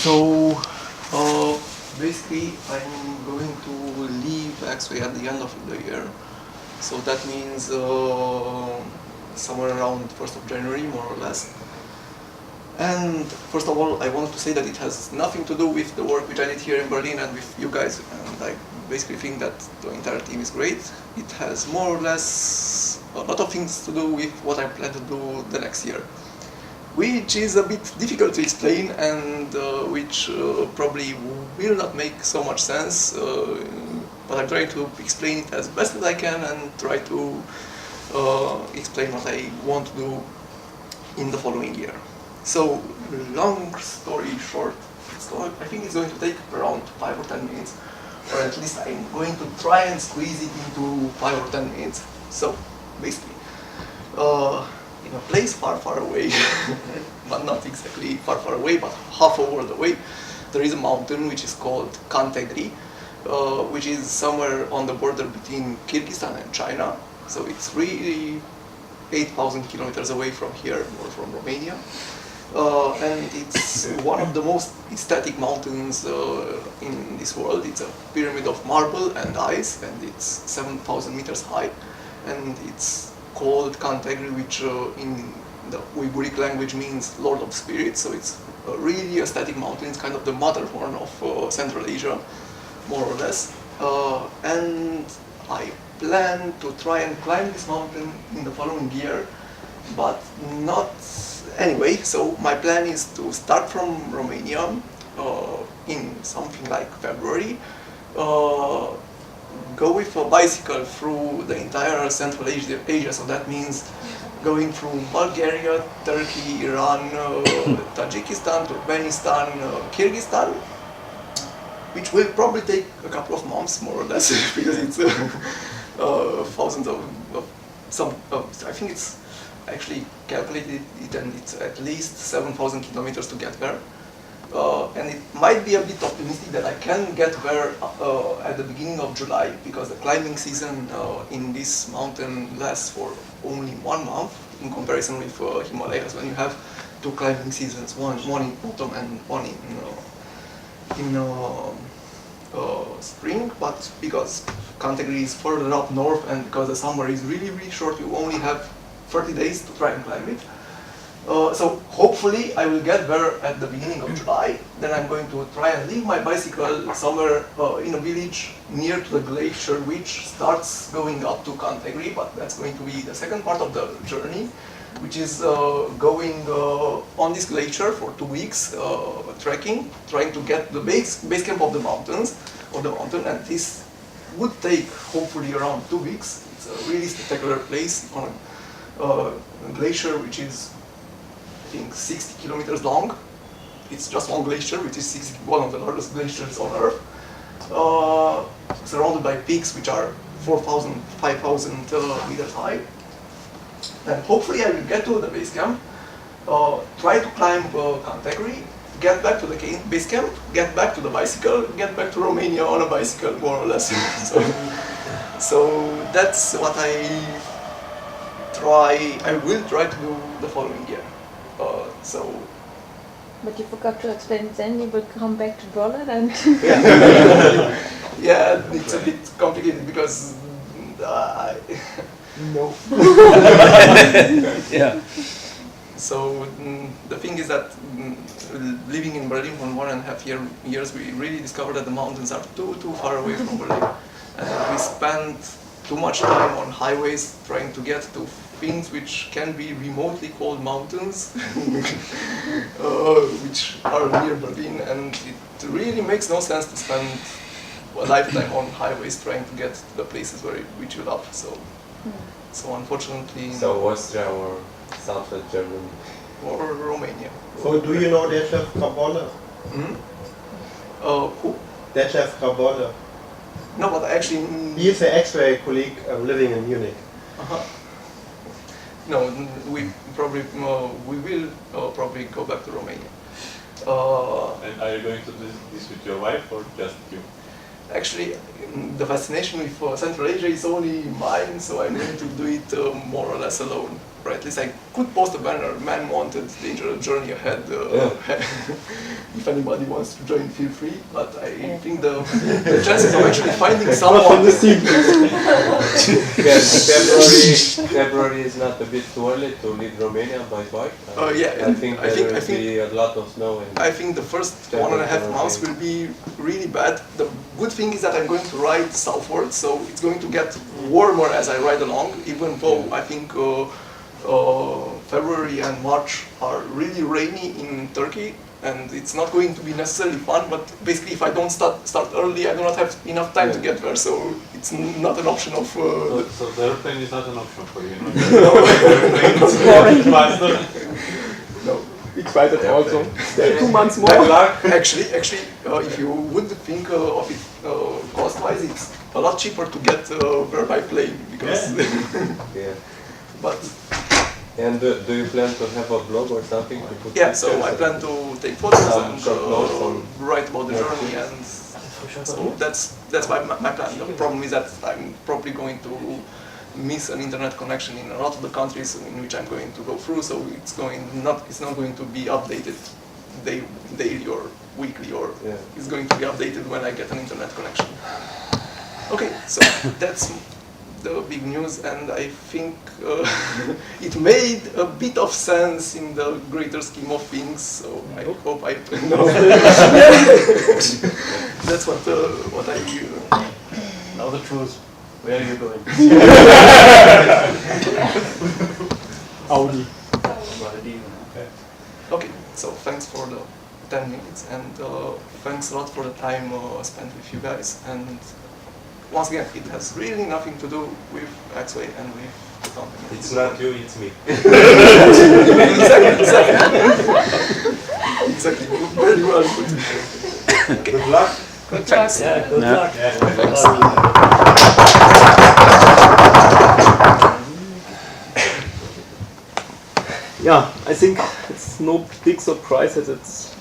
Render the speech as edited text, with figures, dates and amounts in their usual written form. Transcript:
So basically, I'm going to leave actually at the end of the year. So that means somewhere around 1st of January, more or less. And first of all, I want to say that it has nothing to do with the work which I did here in Berlin and with you guys. And I basically think that the entire team is great. It has more or less a lot of things to do with what I plan to do the next year, which is a bit difficult to explain and which probably will not make so much sense. But I'm trying to explain it as best as I can and try to explain what I want to do in the following year. So, long story short, I think it's going to take around 5 or 10 minutes, or at least I'm going to try and squeeze it into 5 or 10 minutes. So, basically, in a place far, far away, but not exactly far, far away, but half a world away, there is a mountain which is called Tengri, which is somewhere on the border between Kyrgyzstan and China. So it's really 8,000 kilometers away from here, or from Romania. And it's one of the most aesthetic mountains in this world. It's a pyramid of marble and ice, and it's 7,000 meters high. And it's called Tengri, which in the Uyghuric language means Lord of Spirits. So it's a really aesthetic mountain. It's kind of the Matterhorn of Central Asia, more or less. And I plan to try and climb this mountain in the following year, but not anyway. So my plan is to start from Romania in something like February, go with a bicycle through the entire Central Asia. So that means going through Bulgaria, Turkey, Iran, Tajikistan, Turkmenistan, Kyrgyzstan, which will probably take a couple of months, more or less, because it's thousands of some. I think it's actually calculated it, and it's at least 7,000 kilometers to get there. And it might be a bit optimistic that I can get there at the beginning of July, because the climbing season in this mountain lasts for only 1 month in comparison with Himalayas, when you have 2 climbing seasons, one in autumn and one in spring. But because Tengri is further up north and because the summer is really, really short, you only have 30 days to try and climb it. So hopefully I will get there at the beginning of July. Then I'm going to try and leave my bicycle somewhere in a village near to the glacier, which starts going up to Tengri, but that's going to be the second part of the journey, which is going on this glacier for 2 weeks, trekking, trying to get the base camp of the mountain, and this would take hopefully around 2 weeks. It's a really spectacular place on a glacier which is, I think, 60 kilometers long. It's just one glacier, which is one of the largest glaciers on Earth, surrounded by peaks which are 4,000, 5,000 meters high. And hopefully I will get to the base camp, try to climb Tengri, get back to the base camp, get back to the bicycle, get back to Romania on a bicycle, more or less. So that's what I will try to do the following year. But you forgot to explain, then you will come back to Berlin and... Yeah, it's a bit complicated because no. Yeah. So the thing is that living in Berlin for 1.5 years, we really discovered that the mountains are too far away from Berlin. And we spent too much time on highways trying to get to things which can be remotely called mountains, which are near Berlin, and it really makes no sense to spend a lifetime on highways trying to get to the places which you love. So unfortunately... So Austria or Southwest Germany? Or Romania. So do you know Detlef Krabolle? Who? Detlef Krabolle. No, but actually... He is an X-ray colleague living in Munich. No, we will probably go back to Romania. And are you going to do this with your wife or just you? Actually, the fascination with Central Asia is only mine, so I'm going to do it more or less alone. Or at least I could post a banner, "Man wanted, dangerous journey ahead," if anybody wants to join, feel free. But I think the chances of actually finding someone. February is not a bit too early to leave Romania by bike. Yeah, I think there will be a lot of snow. I think the first 1.5 months will be really bad. The good thing is that I'm going to ride southward, so it's going to get warmer as I ride along, even though I think February and March are really rainy in Turkey, and it's not going to be necessarily fun, but basically if I don't start early, I do not have enough time to get there, so it's not an option of... So the airplane is not an option for you, you know? It's faster. No. Excited also. 2 months more. Good luck. Actually, if you would think of it cost-wise, it's a lot cheaper to get there by plane, because... Yeah. But And do you plan to have a blog or something to put? yeah, so I plan to take photos and short notes on- write about the journey, and so that's my plan. The problem is that I'm probably going to miss an internet connection in a lot of the countries in which I'm going to go through, so it's not going to be updated daily or weekly, or it's going to be updated when I get an internet connection. Okay, so that's the big news, and I think it made a bit of sense in the greater scheme of things, so I hope I know. That's what I Now the truth. Where are you going? Audi. Okay. Okay, so thanks for the 10 minutes, and thanks a lot for the time spent with you guys, and once again, it has really nothing to do with Axway and with the company. It's not you, it's me. Exactly. Very well put. Okay. Good luck. Thanks. Yeah, good luck. Thanks. Yeah, I think it's no big surprise that it's